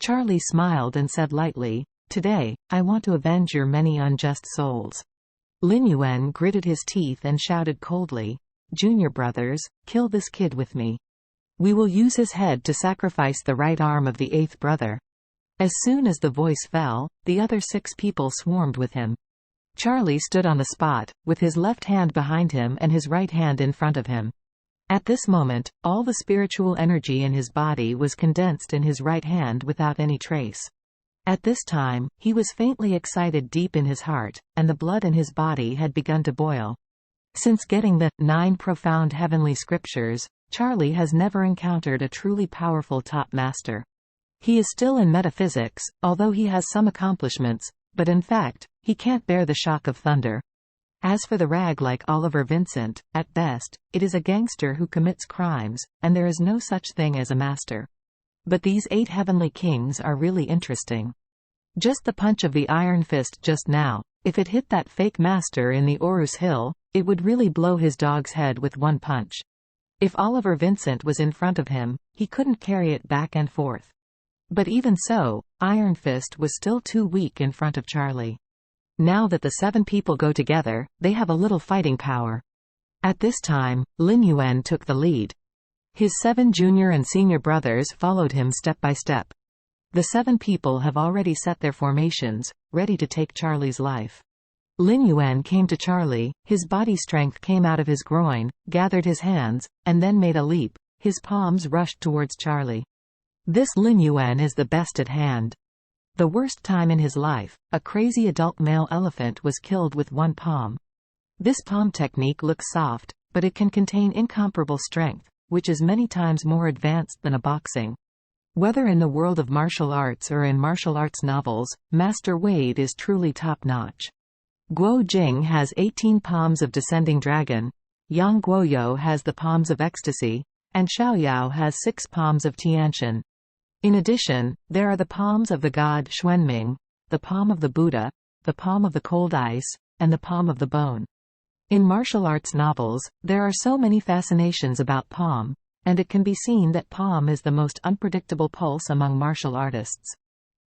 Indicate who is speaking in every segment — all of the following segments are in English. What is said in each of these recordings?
Speaker 1: Charlie smiled and said lightly, "Today, I want to avenge your many unjust souls." Lin Yuan gritted his teeth and shouted coldly, "Junior brothers, kill this kid with me. We will use his head to sacrifice the right arm of the eighth brother." As soon as the voice fell, the other 6 people swarmed with him. Charlie stood on the spot, with his left hand behind him and his right hand in front of him. At this moment, all the spiritual energy in his body was condensed in his right hand without any trace. At this time, he was faintly excited deep in his heart, and the blood in his body had begun to boil. Since getting the 9 profound heavenly scriptures, Charlie has never encountered a truly powerful top master. He is still in metaphysics, although he has some accomplishments, but in fact, he can't bear the shock of thunder. As for the rag like Oliver Vincent, at best, it is a gangster who commits crimes, and there is no such thing as a master. But these 8 heavenly kings are really interesting. Just the punch of the iron fist just now, if it hit that fake master in the Orus Hill, it would really blow his dog's head with one punch. If Oliver Vincent was in front of him, he couldn't carry it back and forth. But even so, Iron Fist was still too weak in front of Charlie. Now that the 7 people go together, they have a little fighting power. At this time, Lin Yuan took the lead. His 7 junior and senior brothers followed him step by step. The 7 people have already set their formations, ready to take Charlie's life. Lin Yuan came to Charlie, his body strength came out of his groin, gathered his hands, and then made a leap. His palms rushed towards Charlie. This Lin Yuan is the best at hand. The worst time in his life, a crazy adult male elephant was killed with one palm. This palm technique looks soft, but it can contain incomparable strength, which is many times more advanced than a boxing. Whether in the world of martial arts or in martial arts novels, Master Wade is truly top-notch. Guo Jing has 18 palms of descending dragon, Yang Guoyou has the palms of ecstasy, and Xiaoyao has 6 palms of Tiantian. In addition, there are the palms of the god Xuanming, the palm of the Buddha, the palm of the cold ice, and the palm of the bone. In martial arts novels, there are so many fascinations about palm, and it can be seen that palm is the most unpredictable pulse among martial artists.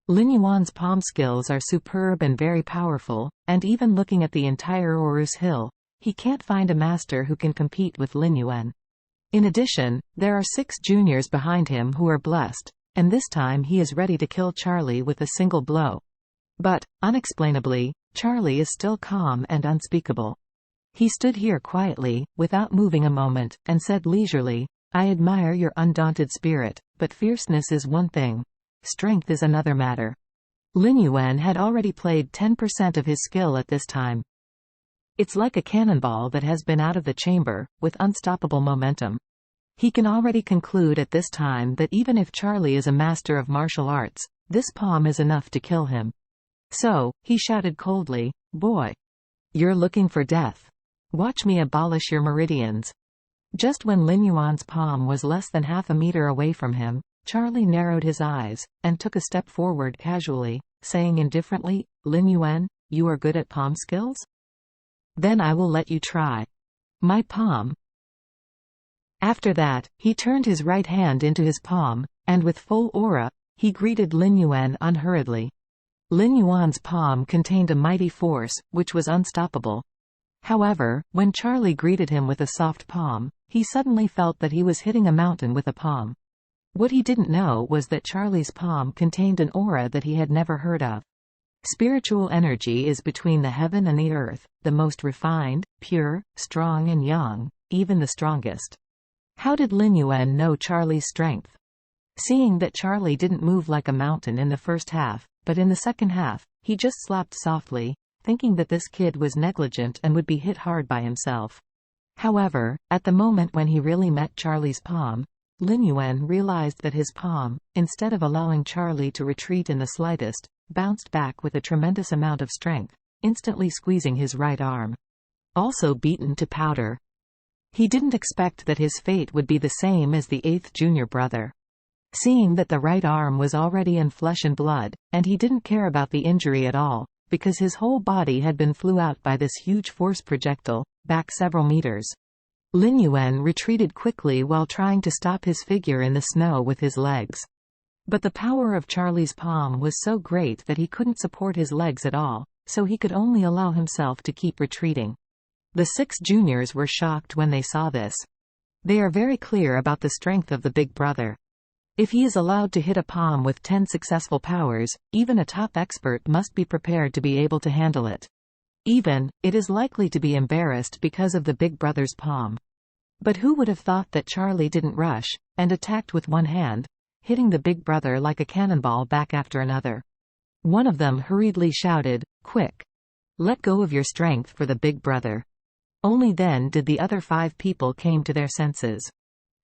Speaker 1: Lin Yuan's palm skills are superb and very powerful, and even looking at the entire Orus Hill, he can't find a master who can compete with Lin Yuan. In addition, there are 6 juniors behind him who are blessed, and this time he is ready to kill Charlie with a single blow. But, unexplainably, Charlie is still calm and unspeakable. He stood here quietly, without moving a moment, and said leisurely, "I admire your undaunted spirit, but fierceness is one thing. Strength is another matter." Lin Yuan had already played 10% of his skill at this time. It's like a cannonball that has been out of the chamber, with unstoppable momentum. He can already conclude at this time that even if Charlie is a master of martial arts, this palm is enough to kill him. So, he shouted coldly, "Boy! You're looking for death. Watch me abolish your meridians." Just when Lin Yuan's palm was less than half a meter away from him, Charlie narrowed his eyes, and took a step forward casually, saying indifferently, "Lin Yuan, you are good at palm skills? Then I will let you try. My palm." After that, he turned his right hand into his palm, and with full aura, he greeted Lin Yuan unhurriedly. Lin Yuan's palm contained a mighty force, which was unstoppable. However, when Charlie greeted him with a soft palm, he suddenly felt that he was hitting a mountain with a palm. What he didn't know was that Charlie's palm contained an aura that he had never heard of. Spiritual energy is between the heaven and the earth, the most refined, pure, strong and young, even the strongest. How did Lin Yuan know Charlie's strength? Seeing that Charlie didn't move like a mountain in the first half, but in the second half, he just slapped softly, thinking that this kid was negligent and would be hit hard by himself. However, at the moment when he really met Charlie's palm, Lin Yuan realized that his palm, instead of allowing Charlie to retreat in the slightest, bounced back with a tremendous amount of strength, instantly squeezing his right arm. Also beaten to powder. He didn't expect that his fate would be the same as the 8th junior brother. Seeing that the right arm was already in flesh and blood, and he didn't care about the injury at all, because his whole body had been flew out by this huge force projectile, back several meters. Lin Yuan retreated quickly while trying to stop his figure in the snow with his legs. But the power of Charlie's palm was so great that he couldn't support his legs at all, so he could only allow himself to keep retreating. The 6 juniors were shocked when they saw this. They are very clear about the strength of the big brother. If he is allowed to hit a palm with 10 successful powers, even a top expert must be prepared to be able to handle it. Even, it is likely to be embarrassed because of the big brother's palm. But who would have thought that Charlie didn't rush, and attacked with one hand, hitting the big brother like a cannonball back after another. One of them hurriedly shouted, "Quick! Let go of your strength for the big brother." Only then did the other 5 people came to their senses.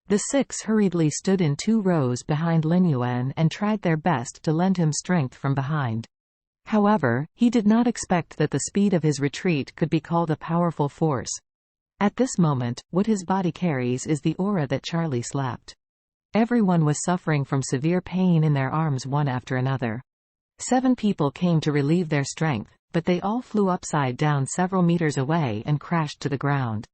Speaker 1: The 6 hurriedly stood in 2 rows behind Lin Yuan and tried their best to lend him strength from behind. However, he did not expect that the speed of his retreat could be called a powerful force. At this moment, what his body carries is the aura that Charlie slapped. Everyone was suffering from severe pain in their arms one after another. 7 people came to relieve their strength, but they all flew upside down several meters away and crashed to the ground.